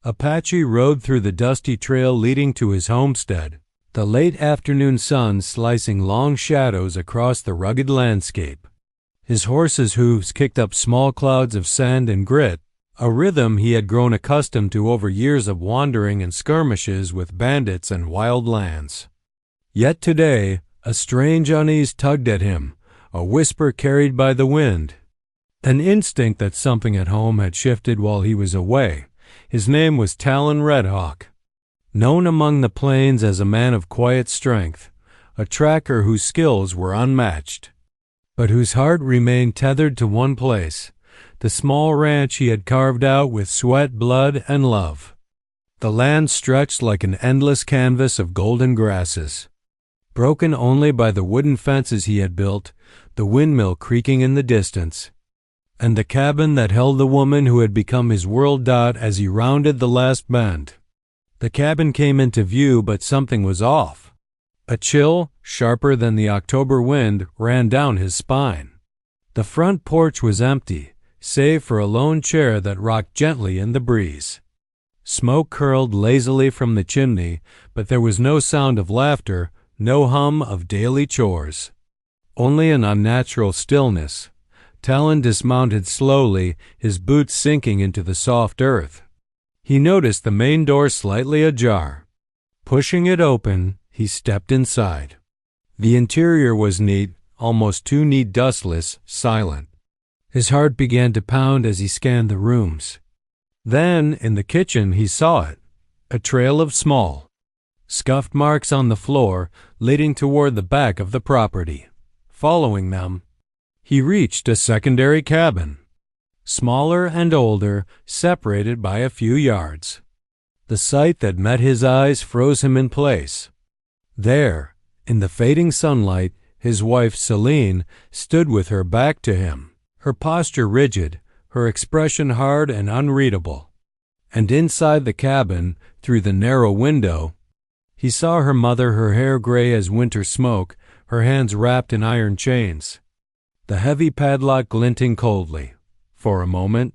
Apache rode through the dusty trail leading to his homestead, the late afternoon sun slicing long shadows across the rugged landscape. His horse's hooves kicked up small clouds of sand and grit, a rhythm he had grown accustomed to over years of wandering and skirmishes with bandits and wild lands. Yet today, a strange unease tugged at him, a whisper carried by the wind. An instinct that something at home had shifted while he was away. His name was Talon Redhawk, known among the plains as a man of quiet strength, a tracker whose skills were unmatched, but whose heart remained tethered to one place, the small ranch he had carved out with sweat, blood, and love. The land stretched like an endless canvas of golden grasses, broken only by the wooden fences he had built, the windmill creaking in the distance, and the cabin that held the woman who had become his world. As he rounded the last bend, the cabin came into view, but something was off. A chill, sharper than the October wind, ran down his spine. The front porch was empty, save for a lone chair that rocked gently in the breeze. Smoke curled lazily from the chimney, but there was no sound of laughter, no hum of daily chores. Only an unnatural stillness. Talon dismounted slowly, his boots sinking into the soft earth. He noticed the main door slightly ajar. Pushing it open, he stepped inside. The interior was neat, almost too neat, dustless, silent. His heart began to pound as he scanned the rooms. Then, in the kitchen, he saw it, a trail of small, scuffed marks on the floor leading toward the back of the property. Following them, he reached a secondary cabin, smaller and older, separated by a few yards. The sight that met his eyes froze him in place. There, in the fading sunlight, his wife Selene stood with her back to him, her posture rigid, her expression hard and unreadable. And inside the cabin, through the narrow window, he saw her mother, her hair gray as winter smoke, her hands wrapped in iron chains, the heavy padlock glinting coldly. For a moment,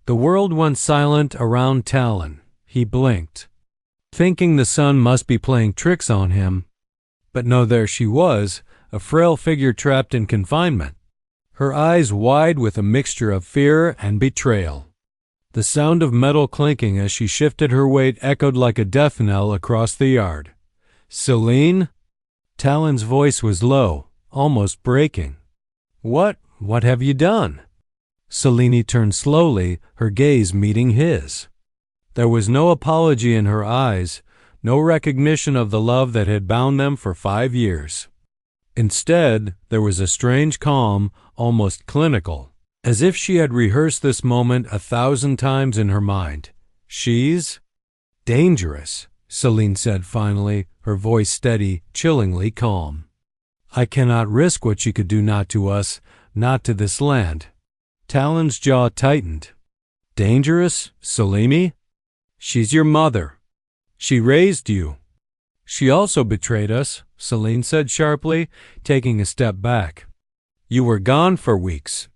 the world went silent around Talon. He blinked, thinking the sun must be playing tricks on him. But no, there she was, a frail figure trapped in confinement, her eyes wide with a mixture of fear and betrayal. The sound of metal clinking as she shifted her weight echoed like a death knell across the yard. "Selene?" Talon's voice was low, almost breaking. What have you done?" Selene turned slowly, her gaze meeting his. There was no apology in her eyes, no recognition of the love that had bound them for 5 years. Instead, there was a strange calm, almost clinical, as if she had rehearsed this moment 1,000 times in her mind. "She's dangerous," Selene said finally, her voice steady, chillingly calm. "I cannot risk what she could do, not to us, not to this land." Talon's jaw tightened. "Dangerous, Selene? She's your mother. She raised you." "She also betrayed us," Selene said sharply, taking a step back. "You were gone for weeks.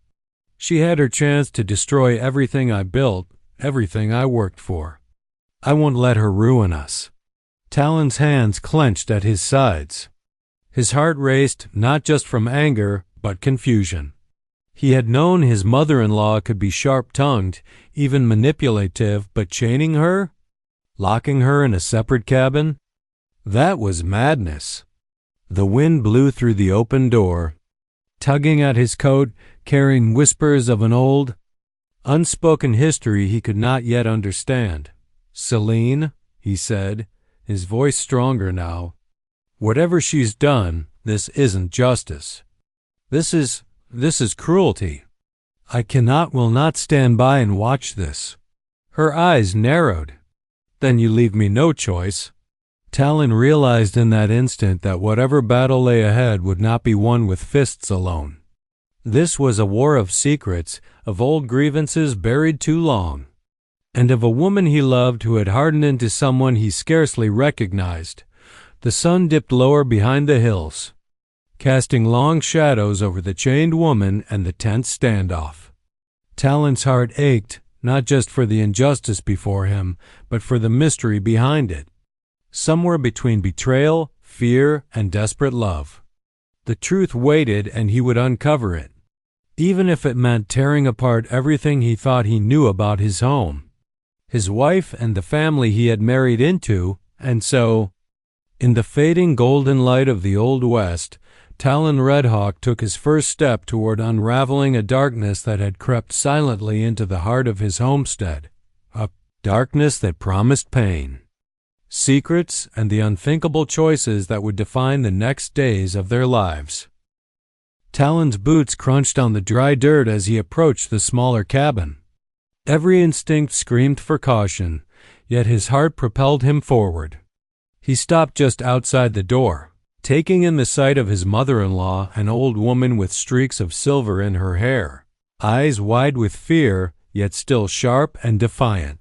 She had her chance to destroy everything I built, everything I worked for. I won't let her ruin us." Talon's hands clenched at his sides. His heart raced, not just from anger, but confusion. He had known his mother-in-law could be sharp-tongued, even manipulative, but chaining her? Locking her in a separate cabin? That was madness. The wind blew through the open door, tugging at his coat, carrying whispers of an old, unspoken history he could not yet understand. "Selene," he said, his voice stronger now, "whatever she's done, this isn't justice. This is cruelty. I will not stand by and watch this." Her eyes narrowed. "Then you leave me no choice." Talon realized in that instant that whatever battle lay ahead would not be won with fists alone. This was a war of secrets, of old grievances buried too long, and of a woman he loved who had hardened into someone he scarcely recognized. The sun dipped lower behind the hills, casting long shadows over the chained woman and the tense standoff. Talon's heart ached, not just for the injustice before him, but for the mystery behind it. Somewhere between betrayal, fear, and desperate love. The truth waited, and he would uncover it, even if it meant tearing apart everything he thought he knew about his home, his wife, and the family he had married into. And so, in the fading golden light of the Old West, Talon Redhawk took his first step toward unraveling a darkness that had crept silently into the heart of his homestead, a darkness that promised pain, secrets, and the unthinkable choices that would define the next days of their lives. Talon's boots crunched on the dry dirt as he approached the smaller cabin. Every instinct screamed for caution, yet his heart propelled him forward. He stopped just outside the door, taking in the sight of his mother-in-law, an old woman with streaks of silver in her hair, eyes wide with fear, yet still sharp and defiant.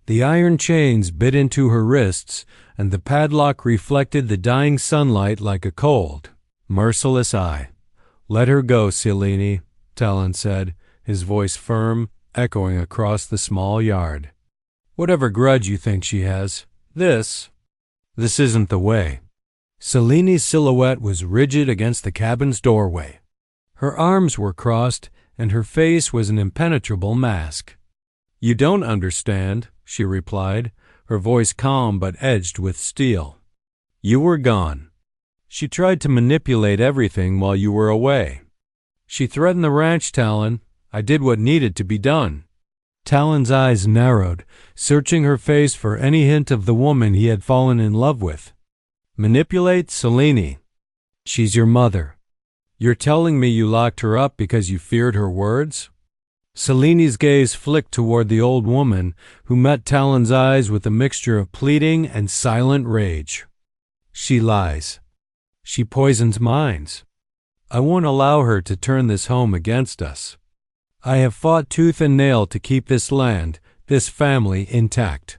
The iron chains bit into her wrists, and the padlock reflected the dying sunlight like a cold, merciless eye. "Let her go, Selene," Talon said, his voice firm, echoing across the small yard. "Whatever grudge you think she has, this isn't the way." Selene's silhouette was rigid against the cabin's doorway. Her arms were crossed, and her face was an impenetrable mask. "You don't understand," she replied, her voice calm but edged with steel. "You were gone. She tried to manipulate everything while you were away. She threatened the ranch, Talon. I did what needed to be done." Talon's eyes narrowed, searching her face for any hint of the woman he had fallen in love with. "Manipulate, Selene? She's your mother. You're telling me you locked her up because you feared her words?" Selene's gaze flicked toward the old woman, who met Talon's eyes with a mixture of pleading and silent rage. "She lies. She poisons minds. I won't allow her to turn this home against us. I have fought tooth and nail to keep this land, this family, intact."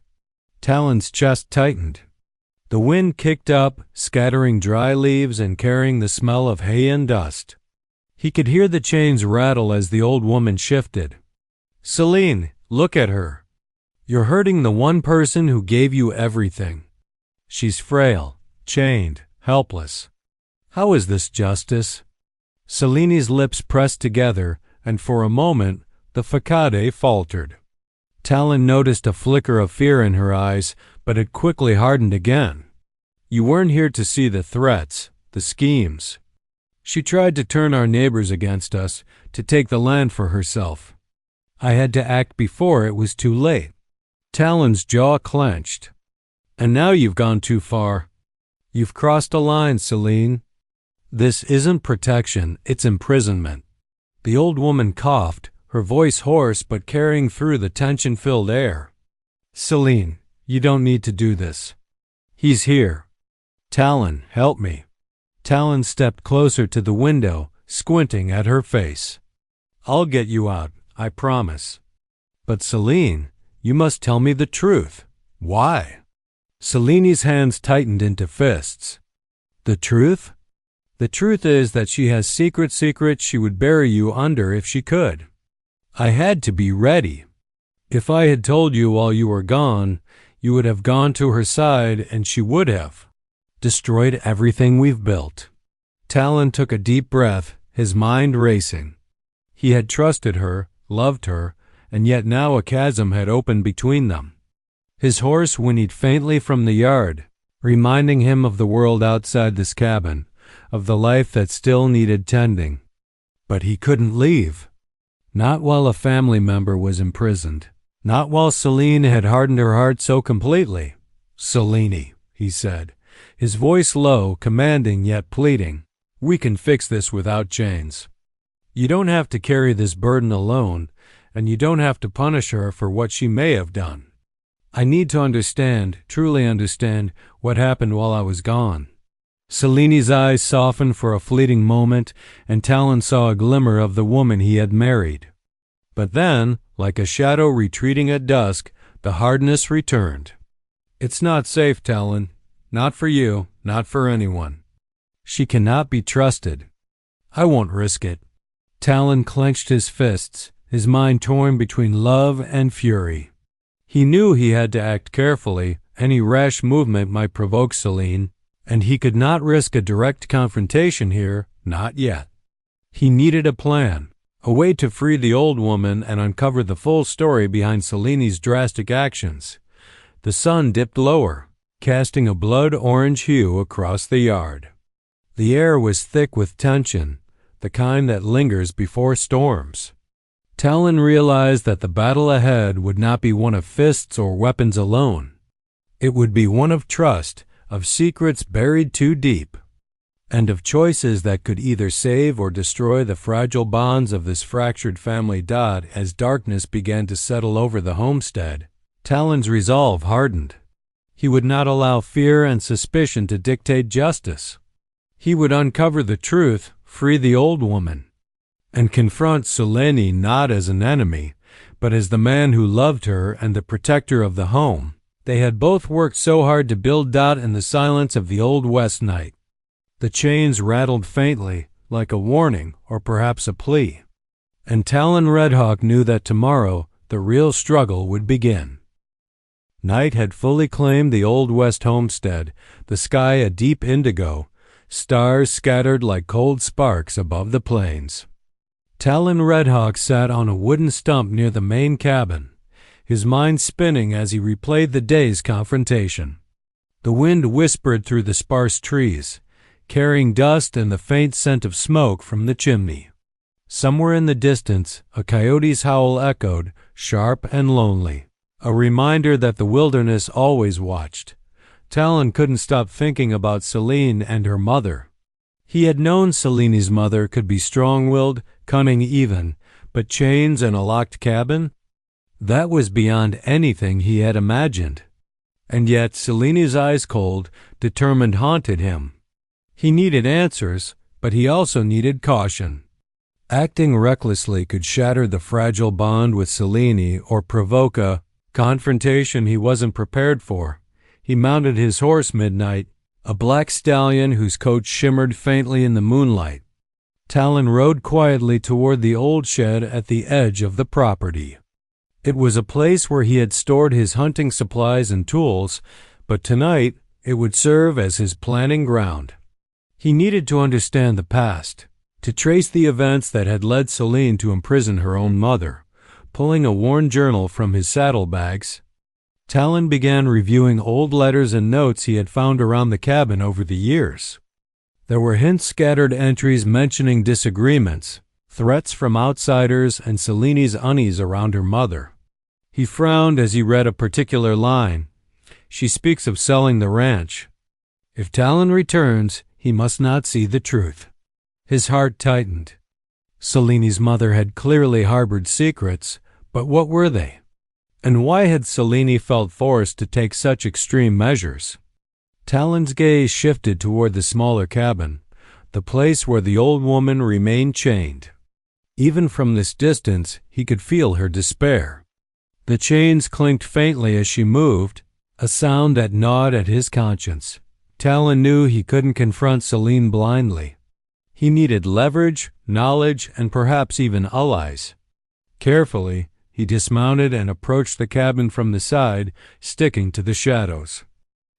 Talon's chest tightened. The wind kicked up, scattering dry leaves and carrying the smell of hay and dust. He could hear the chains rattle as the old woman shifted. "Selene, look at her. You're hurting the one person who gave you everything. She's frail, chained, helpless. How is this justice?" Selene's lips pressed together, and for a moment the facade faltered. Talon noticed a flicker of fear in her eyes, but it quickly hardened again. "You weren't here to see the threats, the schemes. She tried to turn our neighbors against us, to take the land for herself. I had to act before it was too late." Talon's jaw clenched. "And now you've gone too far. You've crossed a line, Selene. This isn't protection, it's imprisonment." The old woman coughed, her voice hoarse but carrying through the tension-filled air. "Selene, you don't need to do this. He's here. Talon, help me." Talon stepped closer to the window, squinting at her face. "I'll get you out, I promise. But Selene, you must tell me the truth. Why?" Selene's hands tightened into fists. "The truth? The truth is that she has secrets she would bury you under if she could. I had to be ready. If I had told you while you were gone, you would have gone to her side, and she would have destroyed everything we've built." Talon took a deep breath, his mind racing. He had trusted her, loved her, and yet now a chasm had opened between them. His horse whinnied faintly from the yard, reminding him of the world outside this cabin, of the life that still needed tending. But he couldn't leave. Not while a family member was imprisoned. Not while Selene had hardened her heart so completely. "Selene," he said, his voice low, commanding yet pleading, "we can fix this without chains. You don't have to carry this burden alone, and you don't have to punish her for what she may have done. I need to understand, truly understand, what happened while I was gone." Selene's eyes softened for a fleeting moment, and Talon saw a glimmer of the woman he had married. But then, like a shadow retreating at dusk, the hardness returned. "It's not safe, Talon. Not for you, not for anyone. She cannot be trusted. I won't risk it." Talon clenched his fists, his mind torn between love and fury. He knew he had to act carefully. Any rash movement might provoke Selene, and he could not risk a direct confrontation here, not yet. He needed a plan, a way to free the old woman and uncover the full story behind Selene's drastic actions. The sun dipped lower, casting a blood-orange hue across the yard. The air was thick with tension, the kind that lingers before storms. Talon realized that the battle ahead would not be one of fists or weapons alone. It would be one of trust, of secrets buried too deep, and of choices that could either save or destroy the fragile bonds of this fractured family. As darkness began to settle over the homestead, Talon's resolve hardened. He would not allow fear and suspicion to dictate justice. He would uncover the truth, free the old woman, and confront Selene not as an enemy, but as the man who loved her and the protector of the home they had both worked so hard to build. In the silence of the Old West night, the chains rattled faintly, like a warning or perhaps a plea, and Talon Redhawk knew that tomorrow the real struggle would begin. Night had fully claimed the Old West homestead, the sky a deep indigo, stars scattered like cold sparks above the plains. Talon Redhawk sat on a wooden stump near the main cabin, his mind spinning as he replayed the day's confrontation. The wind whispered through the sparse trees, carrying dust and the faint scent of smoke from the chimney. Somewhere in the distance, a coyote's howl echoed, sharp and lonely, a reminder that the wilderness always watched. Talon couldn't stop thinking about Selene and her mother. He had known Selene's mother could be strong-willed, cunning even, but chains and a locked cabin? That was beyond anything he had imagined. And yet Selene's ice cold, determined haunted him. He needed answers, but he also needed caution. Acting recklessly could shatter the fragile bond with Selene or provoke a confrontation he wasn't prepared for. He mounted his horse midnight, a black stallion whose coat shimmered faintly in the moonlight. Talon rode quietly toward the old shed at the edge of the property. It was a place where he had stored his hunting supplies and tools, but tonight it would serve as his planning ground. He needed to understand the past, to trace the events that had led Selene to imprison her own mother. Pulling a worn journal from his saddlebags, Talon began reviewing old letters and notes he had found around the cabin over the years. There were hint-scattered entries mentioning disagreements, threats from outsiders, and Selene's unease around her mother. He frowned as he read a particular line. She speaks of selling the ranch. If Talon returns, he must not see the truth. His heart tightened. Selene's mother had clearly harbored secrets, but what were they? And why had Selene felt forced to take such extreme measures? Talon's gaze shifted toward the smaller cabin, the place where the old woman remained chained. Even from this distance, he could feel her despair. The chains clinked faintly as she moved, a sound that gnawed at his conscience. Talon knew he couldn't confront Selene blindly. He needed leverage, knowledge, and perhaps even allies. Carefully, he dismounted and approached the cabin from the side, sticking to the shadows.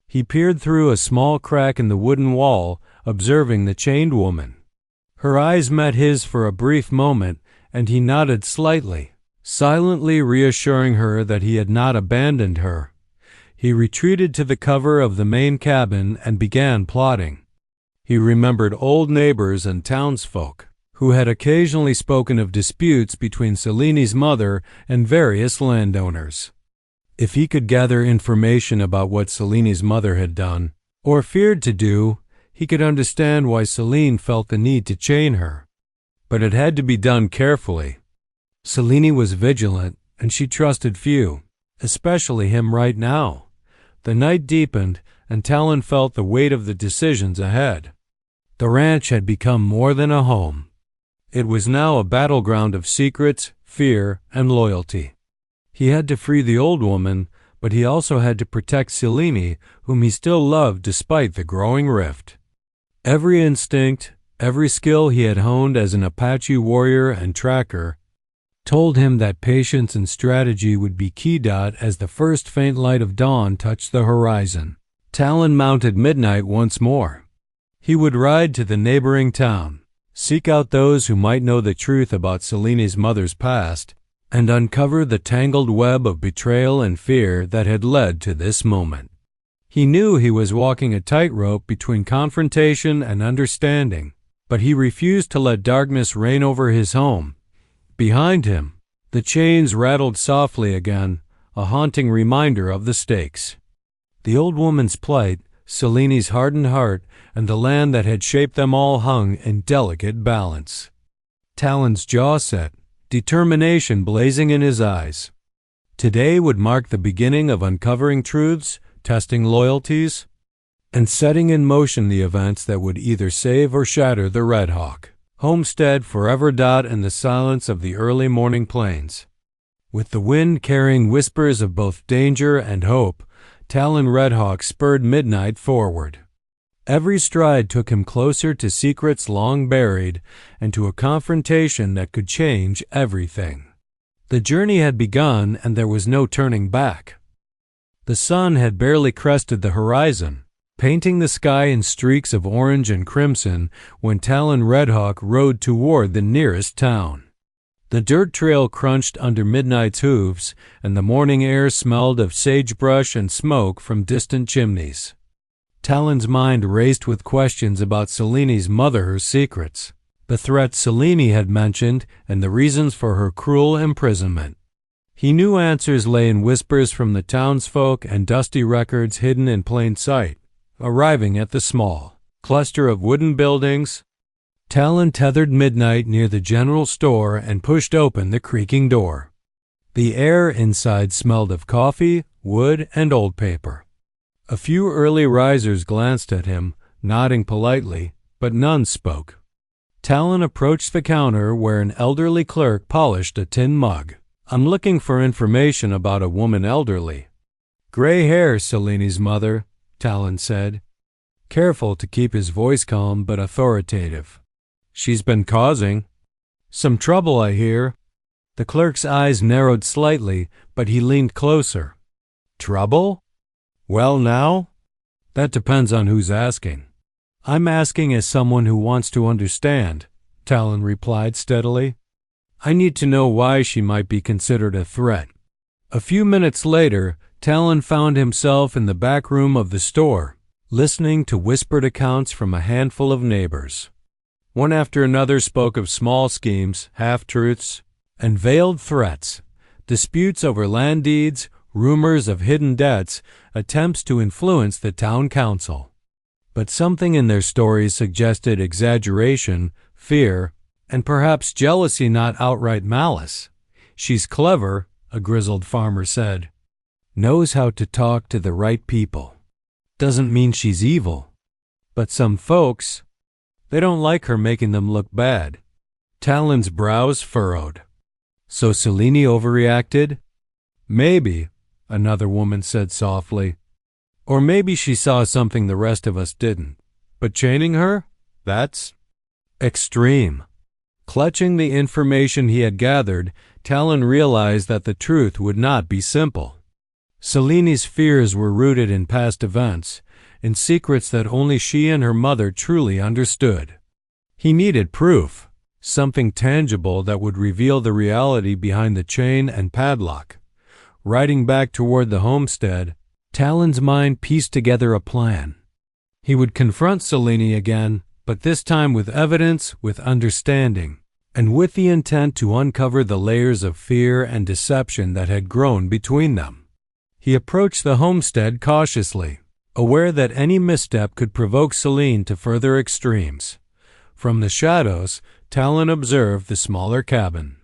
He peered through a small crack in the wooden wall, observing the chained woman. Her eyes met his for a brief moment, and he nodded slightly, silently reassuring her that he had not abandoned her. He retreated to the cover of the main cabin and began plotting. He remembered old neighbors and townsfolk who had occasionally spoken of disputes between Selene's mother and various landowners. If he could gather information about what Selene's mother had done, or feared to do, he could understand why Selene felt the need to chain her. But it had to be done carefully. Selene was vigilant, and she trusted few, especially him right now. The night deepened, and Talon felt the weight of the decisions ahead. The ranch had become more than a home. It was now a battleground of secrets, fear, and loyalty. He had to free the old woman, but he also had to protect Selene, whom he still loved despite the growing rift. Every instinct, every skill he had honed as an Apache warrior and tracker, told him that patience and strategy would be key. As the first faint light of dawn touched the horizon, Talon mounted Midnight once more. He would ride to the neighboring town, seek out those who might know the truth about Selene's mother's past, and uncover the tangled web of betrayal and fear that had led to this moment. He knew he was walking a tightrope between confrontation and understanding, but he refused to let darkness reign over his home. Behind him, the chains rattled softly again, a haunting reminder of the stakes. The old woman's plight, Selene's hardened heart, and the land that had shaped them all hung in delicate balance. Talon's jaw set, determination blazing in his eyes. Today would mark the beginning of uncovering truths, testing loyalties, and setting in motion the events that would either save or shatter the Redhawk. Homestead forever. In the silence of the early morning plains, with the wind carrying whispers of both danger and hope, Talon Redhawk spurred Midnight forward. Every stride took him closer to secrets long buried and to a confrontation that could change everything. The journey had begun and there was no turning back. The sun had barely crested the horizon, painting the sky in streaks of orange and crimson when Talon Redhawk rode toward the nearest town. The dirt trail crunched under Midnight's hooves, and the morning air smelled of sagebrush and smoke from distant chimneys. Talon's mind raced with questions about Selene's mother, her secrets, the threats Selene had mentioned, and the reasons for her cruel imprisonment. He knew answers lay in whispers from the townsfolk and dusty records hidden in plain sight. Arriving at the small cluster of wooden buildings, Talon tethered Midnight near the general store and pushed open the creaking door. The air inside smelled of coffee, wood, and old paper. A few early risers glanced at him, nodding politely, but none spoke. Talon approached the counter where an elderly clerk polished a tin mug. "I'm looking for information about a woman elderly." "Gray hair, Selene's mother," Talon said, careful to keep his voice calm but authoritative. "She's been causing some trouble, I hear." The clerk's eyes narrowed slightly, but he leaned closer. "Trouble? Well now? That depends on who's asking." "I'm asking as someone who wants to understand," Talon replied steadily. "I need to know why she might be considered a threat." A few minutes later, Talon found himself in the back room of the store, listening to whispered accounts from a handful of neighbors. One after another spoke of small schemes, half-truths, and veiled threats, disputes over land deeds, rumors of hidden debts, attempts to influence the town council. But something in their stories suggested exaggeration, fear, and perhaps jealousy, not outright malice. "She's clever," a grizzled farmer said. "Knows how to talk to the right people. Doesn't mean she's evil. But some folks, they don't like her making them look bad." Talon's brows furrowed. "So Selene overreacted?" "Maybe," another woman said softly. "Or maybe she saw something the rest of us didn't. But chaining her? That's extreme." Clutching the information he had gathered, Talon realized that the truth would not be simple. Selene's fears were rooted in past events, in secrets that only she and her mother truly understood. He needed proof, something tangible that would reveal the reality behind the chain and padlock. Riding back toward the homestead, Talon's mind pieced together a plan. He would confront Selene again, but this time with evidence, with understanding, and with the intent to uncover the layers of fear and deception that had grown between them. He approached the homestead cautiously, aware that any misstep could provoke Selene to further extremes. From the shadows, Talon observed the smaller cabin.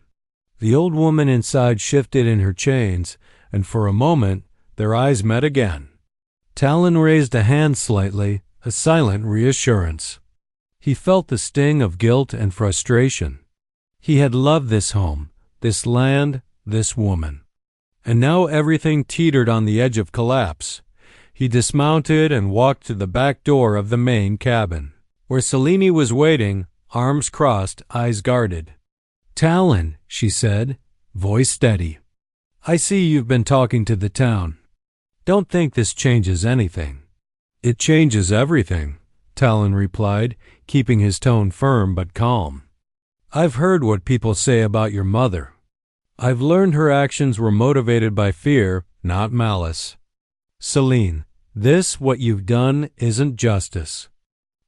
The old woman inside shifted in her chains, and for a moment their eyes met again. Talon raised a hand slightly, a silent reassurance. He felt the sting of guilt and frustration. He had loved this home, this land, this woman. And now everything teetered on the edge of collapse. He dismounted and walked to the back door of the main cabin, where Selene was waiting, arms crossed, eyes guarded. "Talon," she said, voice steady. I see you've been talking to the town. Don't think this changes anything. It changes everything, Talon replied, keeping his tone firm but calm. I've heard what people say about your mother. I've learned her actions were motivated by fear, not malice. Selene, what you've done isn't justice.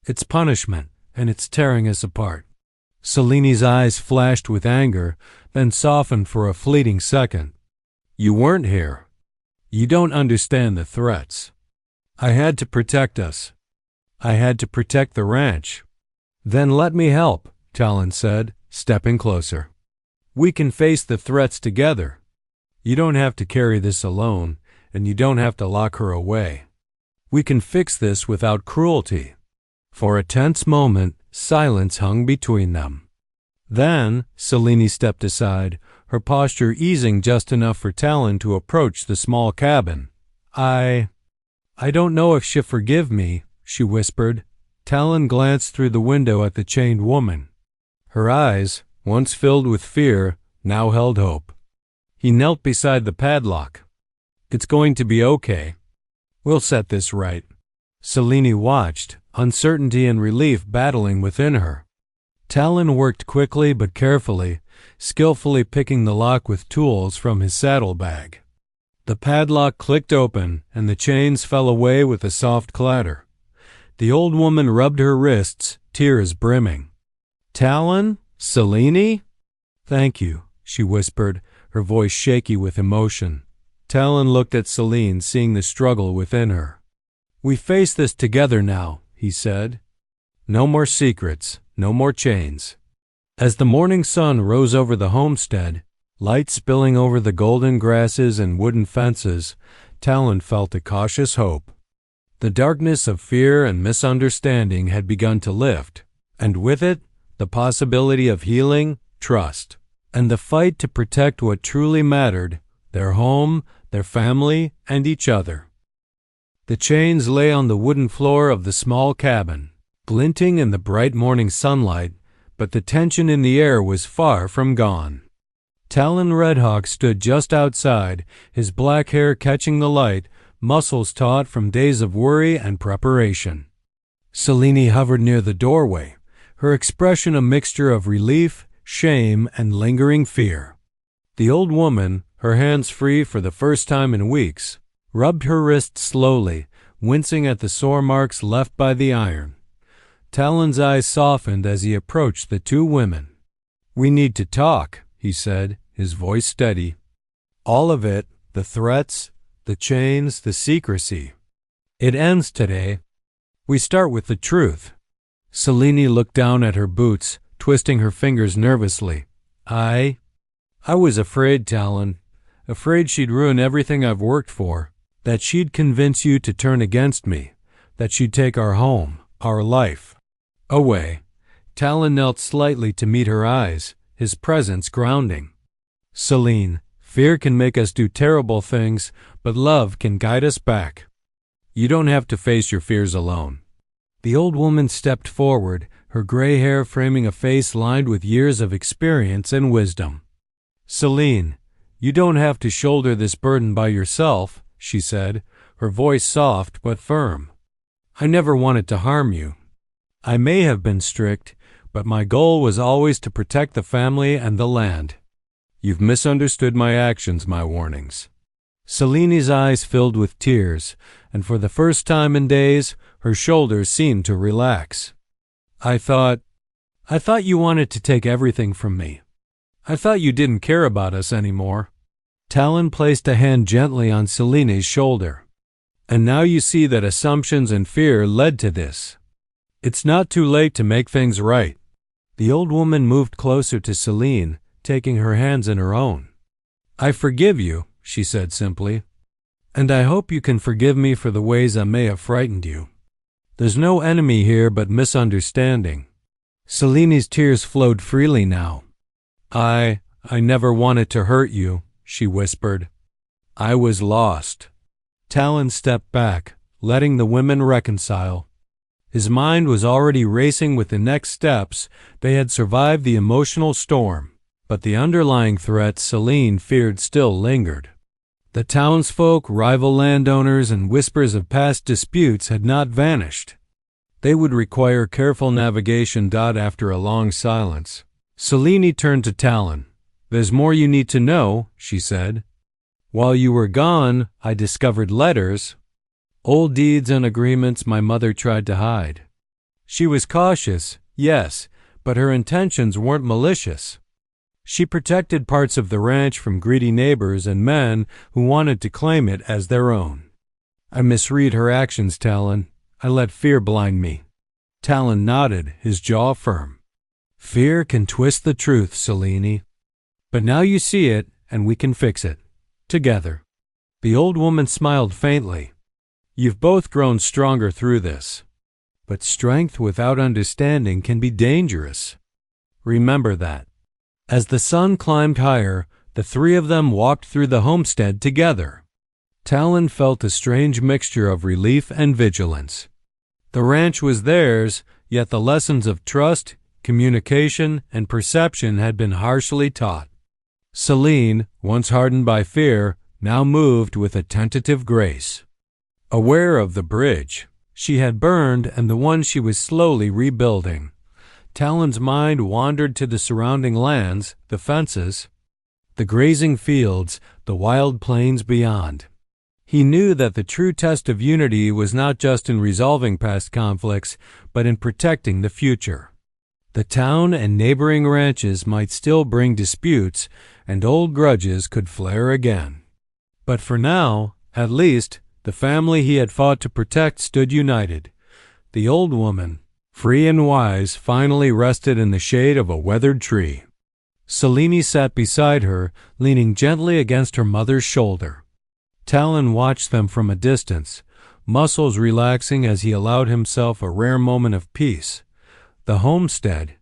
It's punishment, and it's tearing us apart. Selene's eyes flashed with anger, then softened for a fleeting second. You weren't here. You don't understand the threats. I had to protect us. I had to protect the ranch. Then let me help, Talon said, stepping closer. We can face the threats together. You don't have to carry this alone, and you don't have to lock her away. We can fix this without cruelty. For a tense moment, silence hung between them. Then, Selene stepped aside, her posture easing just enough for Talon to approach the small cabin. I don't know if she'll forgive me, she whispered. Talon glanced through the window at the chained woman. Her eyes, once filled with fear, now held hope. He knelt beside the padlock. It's going to be okay. We'll set this right. Selene watched, uncertainty and relief battling within her. Talon worked quickly but carefully, skillfully picking the lock with tools from his saddlebag. The padlock clicked open, and the chains fell away with a soft clatter. The old woman rubbed her wrists, tears brimming. Talon? Selene? Thank you, she whispered, her voice shaky with emotion. Talon looked at Selene, seeing the struggle within her. We face this together now, he said. No more secrets, no more chains. As the morning sun rose over the homestead, light spilling over the golden grasses and wooden fences, Talon felt a cautious hope. The darkness of fear and misunderstanding had begun to lift, and with it, the possibility of healing, trust, and the fight to protect what truly mattered, their home, their family, and each other. The chains lay on the wooden floor of the small cabin, glinting in the bright morning sunlight, but the tension in the air was far from gone. Talon Redhawk stood just outside, his black hair catching the light, muscles taut from days of worry and preparation. Selene hovered near the doorway, her expression a mixture of relief, shame, and lingering fear. The old woman, her hands free for the first time in weeks, rubbed her wrist slowly, wincing at the sore marks left by the iron. Talon's eyes softened as he approached the two women. We need to talk, he said, his voice steady. All of it, the threats, the chains, the secrecy. It ends today. We start with the truth. Selene looked down at her boots, twisting her fingers nervously. I was afraid, Talon. Afraid she'd ruin everything I've worked for. That she'd convince you to turn against me. That she'd take our home, our life, away. Talon knelt slightly to meet her eyes, his presence grounding. Selene, fear can make us do terrible things, but love can guide us back. You don't have to face your fears alone. The old woman stepped forward, her gray hair framing a face lined with years of experience and wisdom. Selene, you don't have to shoulder this burden by yourself, she said, her voice soft but firm. I never wanted to harm you. I may have been strict, but my goal was always to protect the family and the land. You've misunderstood my actions, my warnings. Selene's eyes filled with tears, and for the first time in days, her shoulders seemed to relax. I thought you wanted to take everything from me. I thought you didn't care about us anymore. Talon placed a hand gently on Selene's shoulder. And now you see that assumptions and fear led to this. It's not too late to make things right. The old woman moved closer to Selene, taking her hands in her own. I forgive you, she said simply. And I hope you can forgive me for the ways I may have frightened you. There's no enemy here but misunderstanding. Selene's tears flowed freely now. I never wanted to hurt you, she whispered. I was lost. Talon stepped back, letting the women reconcile. His mind was already racing with the next steps. They had survived the emotional storm. but the underlying threat Selene feared still lingered. The townsfolk, rival landowners, and whispers of past disputes had not vanished. They would require careful navigation. After a long silence, Selene turned to Talon. "There's more you need to know," she said. "While you were gone, I discovered letters, old deeds and agreements my mother tried to hide. She was cautious, yes, but her intentions weren't malicious. She protected parts of the ranch from greedy neighbors and men who wanted to claim it as their own. I misread her actions, Talon. I let fear blind me." Talon nodded, his jaw firm. "Fear can twist the truth, Selene. But now you see it, and we can fix it. Together." The old woman smiled faintly. "You've both grown stronger through this. But strength without understanding can be dangerous. Remember that." As the sun climbed higher, the three of them walked through the homestead together. Talon felt a strange mixture of relief and vigilance. The ranch was theirs, yet the lessons of trust, communication, and perception had been harshly taught. Selene, once hardened by fear, now moved with a tentative grace. Aware of the bridge she had burned and the one she was slowly rebuilding, Talon's mind wandered to the surrounding lands, the fences, the grazing fields, the wild plains beyond. He knew that the true test of unity was not just in resolving past conflicts, but in protecting the future. The town and neighboring ranches might still bring disputes, and old grudges could flare again. But for now, at least, the family he had fought to protect stood united. The old woman, free and wise, finally rested in the shade of a weathered tree. Selene sat beside her, leaning gently against her mother's shoulder. Talon watched them from a distance, muscles relaxing as he allowed himself a rare moment of peace. The homestead,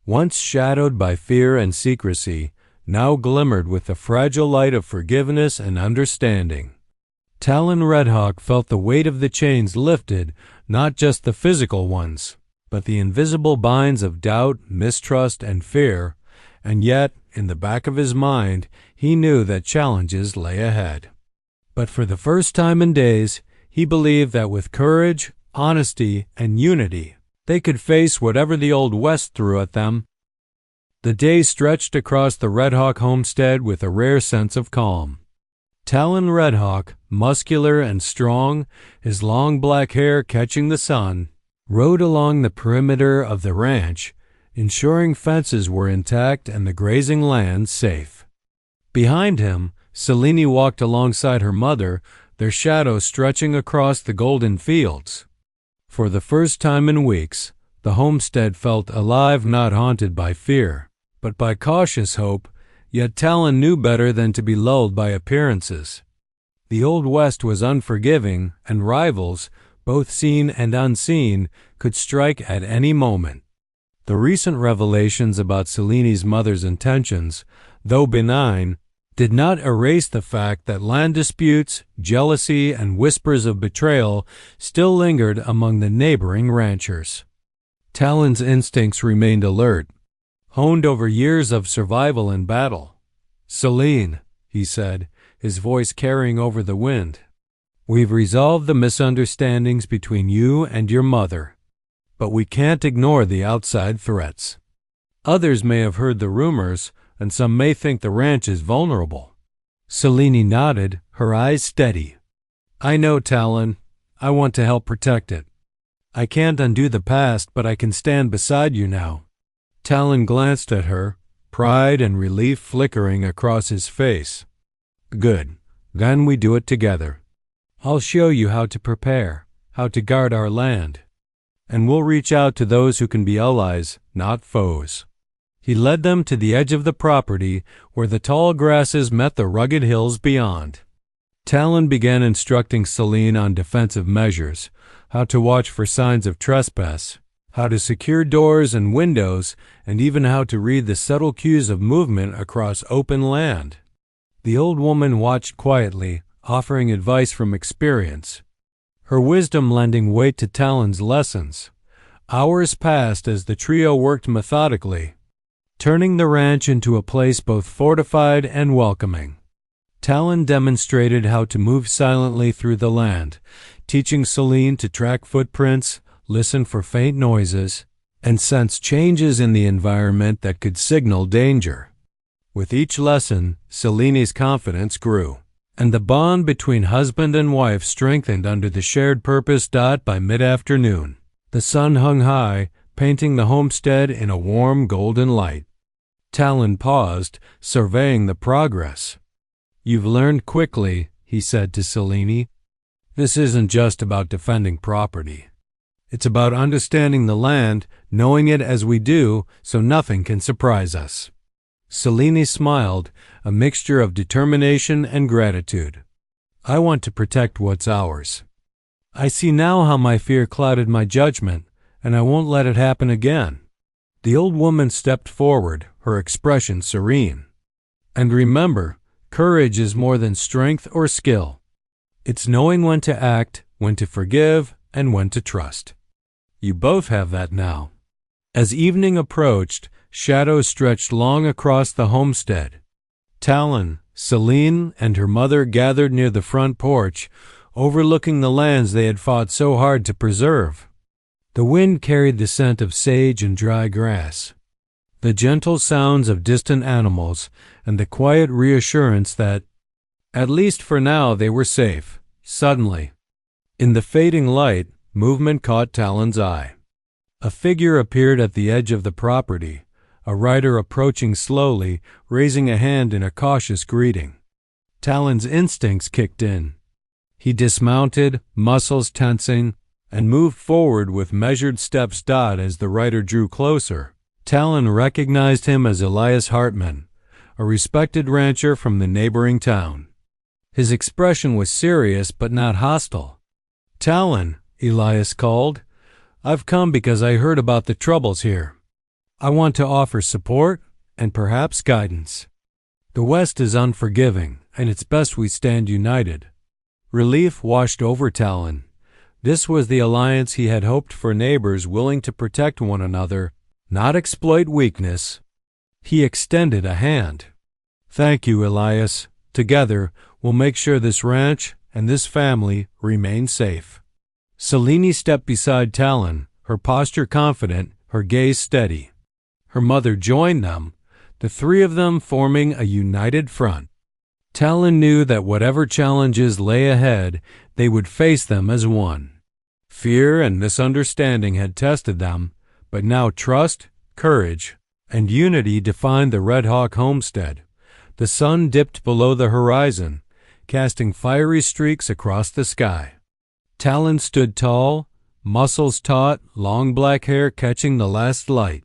once shadowed by fear and secrecy, now glimmered with the fragile light of forgiveness and understanding. Talon Redhawk felt the weight of the chains lifted, not just the physical ones, but the invisible binds of doubt, mistrust, and fear, and yet, in the back of his mind, he knew that challenges lay ahead. But for the first time in days, he believed that with courage, honesty, and unity, they could face whatever the Old West threw at them. The day stretched across the Redhawk homestead with a rare sense of calm. Talon Redhawk, muscular and strong, his long black hair catching the sun, rode along the perimeter of the ranch, ensuring fences were intact and the grazing land safe. Behind him, Selene walked alongside her mother, their shadows stretching across the golden fields. For the first time in weeks, the homestead felt alive, not haunted by fear, but by cautious hope, yet Talon knew better than to be lulled by appearances. The Old West was unforgiving, and rivals, both seen and unseen, could strike at any moment. The recent revelations about Selene's mother's intentions, though benign, did not erase the fact that land disputes, jealousy, and whispers of betrayal still lingered among the neighboring ranchers. Talon's instincts remained alert, honed over years of survival and battle. "Selene," he said, his voice carrying over the wind, "we've resolved the misunderstandings between you and your mother, but we can't ignore the outside threats. Others may have heard the rumors, and some may think the ranch is vulnerable." Selene nodded, her eyes steady. "I know, Talon. I want to help protect it. I can't undo the past, but I can stand beside you now." Talon glanced at her, pride and relief flickering across his face. "Good. Then we do it together. I'll show you how to prepare, how to guard our land. And we'll reach out to those who can be allies, not foes." He led them to the edge of the property where the tall grasses met the rugged hills beyond. Talon began instructing Selene on defensive measures, how to watch for signs of trespass, how to secure doors and windows, and even how to read the subtle cues of movement across open land. The old woman watched quietly, offering advice from experience, her wisdom lending weight to Talon's lessons. Hours passed as the trio worked methodically. turning the ranch into a place both fortified and welcoming. Talon demonstrated how to move silently through the land, teaching Selene to track footprints, listen for faint noises, and sense changes in the environment that could signal danger. With each lesson, Selene's confidence grew, and the bond between husband and wife strengthened under the shared purpose. By mid-afternoon, the sun hung high, painting the homestead in a warm golden light. Talon paused, surveying the progress. "You've learned quickly," he said to Selene. "This isn't just about defending property. It's about understanding the land, knowing it as we do, so nothing can surprise us." Selene smiled, a mixture of determination and gratitude. "I want to protect what's ours. I see now how my fear clouded my judgment, and I won't let it happen again." The old woman stepped forward, her expression serene. "And remember, courage is more than strength or skill. It's knowing when to act, when to forgive, and when to trust. You both have that now." As evening approached, shadows stretched long across the homestead. Talon, Selene, and her mother gathered near the front porch, overlooking the lands they had fought so hard to preserve. The wind carried the scent of sage and dry grass, the gentle sounds of distant animals, and the quiet reassurance that, at least for now, they were safe. Suddenly, in the fading light, movement caught Talon's eye. A figure appeared at the edge of the property, a rider approaching slowly, raising a hand in a cautious greeting. Talon's instincts kicked in. He dismounted, muscles tensing, and moved forward with measured steps. As the rider drew closer, Talon recognized him as Elias Hartman, a respected rancher from the neighboring town. His expression was serious but not hostile. "Talon," Elias called, "I've come because I heard about the troubles here. I want to offer support and perhaps guidance. The West is unforgiving, and it's best we stand united." Relief washed over Talon. This was the alliance he had hoped for, neighbors willing to protect one another, not exploit weakness. He extended a hand. "Thank you, Elias. Together, we'll make sure this ranch and this family remain safe." Selene stepped beside Talon, her posture confident, her gaze steady. Her mother joined them, the three of them forming a united front. Talon knew that whatever challenges lay ahead, they would face them as one. Fear and misunderstanding had tested them, but now trust, courage, and unity defined the Redhawk homestead. The sun dipped below the horizon, casting fiery streaks across the sky. Talon stood tall, muscles taut, long black hair catching the last light.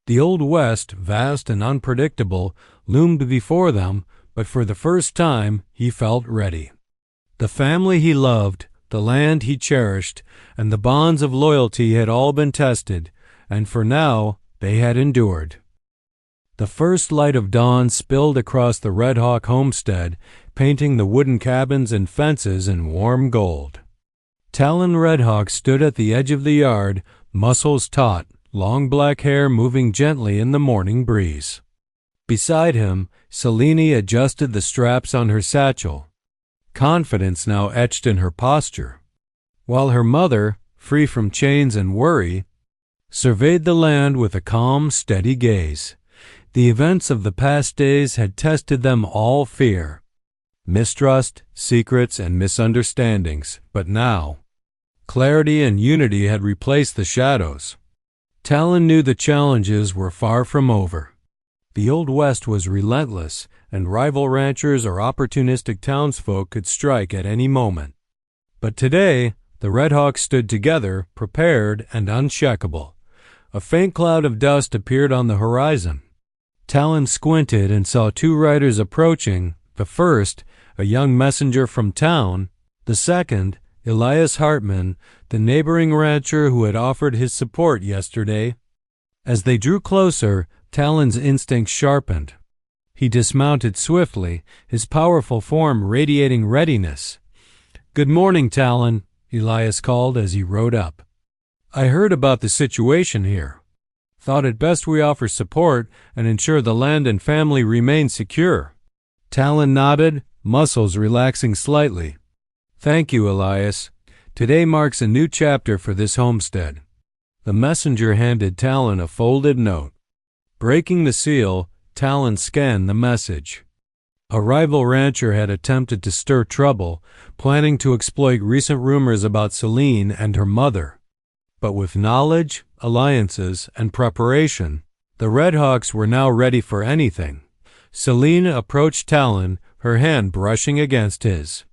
The Old West, vast and unpredictable, loomed before them, but for the first time he felt ready. The family he loved, the land he cherished, and the bonds of loyalty had all been tested, and for now they had endured. The first light of dawn spilled across the Redhawk homestead, painting the wooden cabins and fences in warm gold. Talon Redhawk stood at the edge of the yard, muscles taut, long black hair moving gently in the morning breeze. Beside him, Selene adjusted the straps on her satchel, confidence now etched in her posture, while her mother, free from chains and worry, surveyed the land with a calm, steady gaze. The events of the past days had tested them all: fear, mistrust, secrets, and misunderstandings, but now clarity and unity had replaced the shadows. Talon knew the challenges were far from over. The Old West was relentless, and rival ranchers or opportunistic townsfolk could strike at any moment. But today, the Redhawks stood together, prepared and unshakable. A faint cloud of dust appeared on the horizon. Talon squinted and saw two riders approaching, the first, a young messenger from town, the second, Elias Hartman, the neighboring rancher who had offered his support yesterday. As they drew closer, Talon's instincts sharpened. He dismounted swiftly, his powerful form radiating readiness. "Good morning, Talon," Elias called as he rode up. "I heard about the situation here." Thought it best we offer support and ensure the land and family remain secure." Talon nodded, muscles relaxing slightly. "Thank you, Elias. Today marks a new chapter for this homestead." The messenger handed Talon a folded note. Breaking the seal, Talon scanned the message. A rival rancher had attempted to stir trouble, planning to exploit recent rumors about Selene and her mother. But with knowledge, alliances, and preparation, the Redhawks were now ready for anything. Selene approached Talon, her hand brushing against his.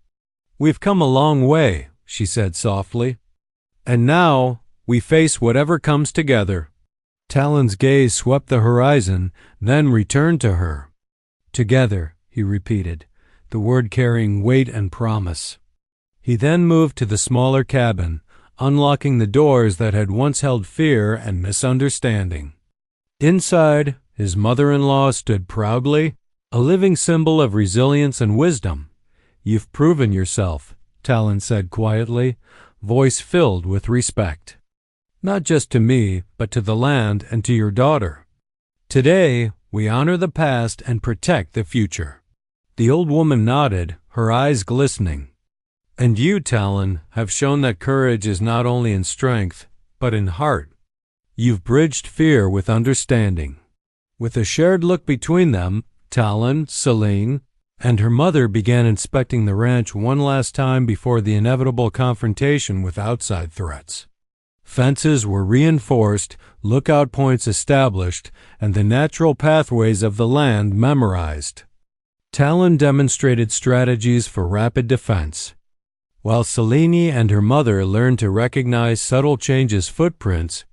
"We've come a long way," she said softly. "And now we face whatever comes together." Talon's gaze swept the horizon, then returned to her. "Together," he repeated, the word carrying weight and promise. He then moved to the smaller cabin, unlocking the doors that had once held fear and misunderstanding. Inside, his mother-in-law stood proudly, a living symbol of resilience and wisdom. "You've proven yourself," Talon said quietly, voice filled with respect. "Not just to me, but to the land and to your daughter. Today, we honor the past and protect the future." The old woman nodded, her eyes glistening. "And you, Talon, have shown that courage is not only in strength, but in heart. You've bridged fear with understanding." With a shared look between them, Talon, Selene, and her mother began inspecting the ranch one last time before the inevitable confrontation with outside threats. Fences were reinforced, lookout points established, and the natural pathways of the land memorized. Talon demonstrated strategies for rapid defense, while Selene and her mother learned to recognize subtle changes' footprints.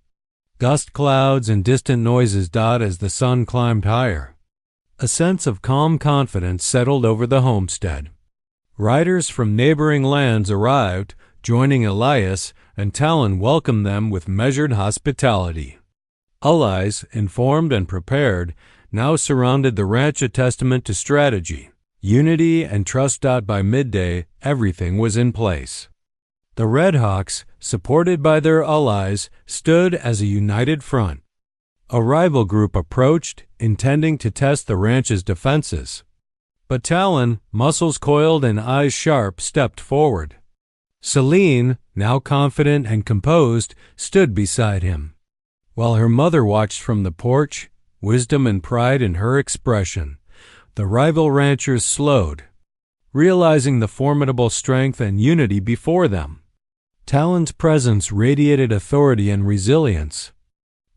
Gust clouds and distant noises died as the sun climbed higher. A sense of calm confidence settled over the homestead. Riders from neighboring lands arrived, joining Elias, and Talon welcomed them with measured hospitality. Allies, informed and prepared, now surrounded the ranch, a testament to strategy, unity, and trust. By midday, everything was in place. The Redhawks, supported by their allies, stood as a united front. A rival group approached, intending to test the ranch's defenses. But Talon, muscles coiled and eyes sharp, stepped forward. Selene, now confident and composed, stood beside him, while her mother watched from the porch, wisdom and pride in her expression. The rival ranchers slowed, realizing the formidable strength and unity before them. Talon's presence radiated authority and resilience.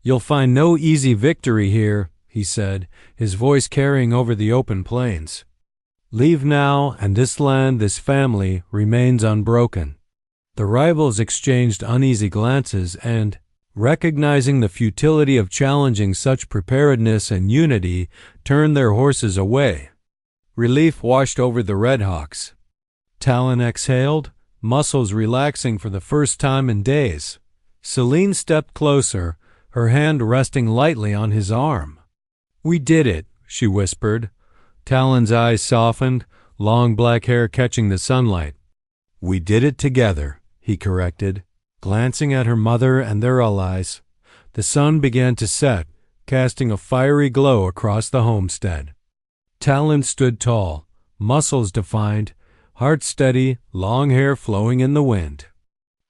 "You'll find no easy victory here," he said, his voice carrying over the open plains. "Leave now, and this land, this family, remains unbroken." The rivals exchanged uneasy glances and, recognizing the futility of challenging such preparedness and unity, turned their horses away. Relief washed over the Redhawks. Talon exhaled, muscles relaxing for the first time in days. Selene stepped closer, her hand resting lightly on his arm. "We did it," she whispered. Talon's eyes softened, long black hair catching the sunlight. "We did it together," he corrected, glancing at her mother and their allies. The sun began to set, casting a fiery glow across the homestead. Talon stood tall, muscles defined, heart steady, long hair flowing in the wind.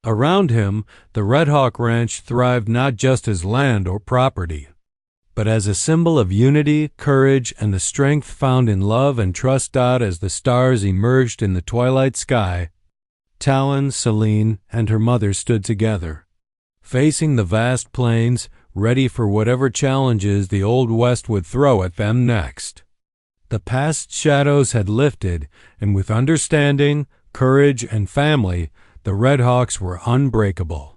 Around him, the Redhawk Ranch thrived not just as land or property, but as a symbol of unity, courage, and the strength found in love and trust. As the stars emerged in the twilight sky, Talon, Selene, and her mother stood together, facing the vast plains, ready for whatever challenges the Old West would throw at them next. The past shadows had lifted, and with understanding, courage, and family, the Redhawks were unbreakable.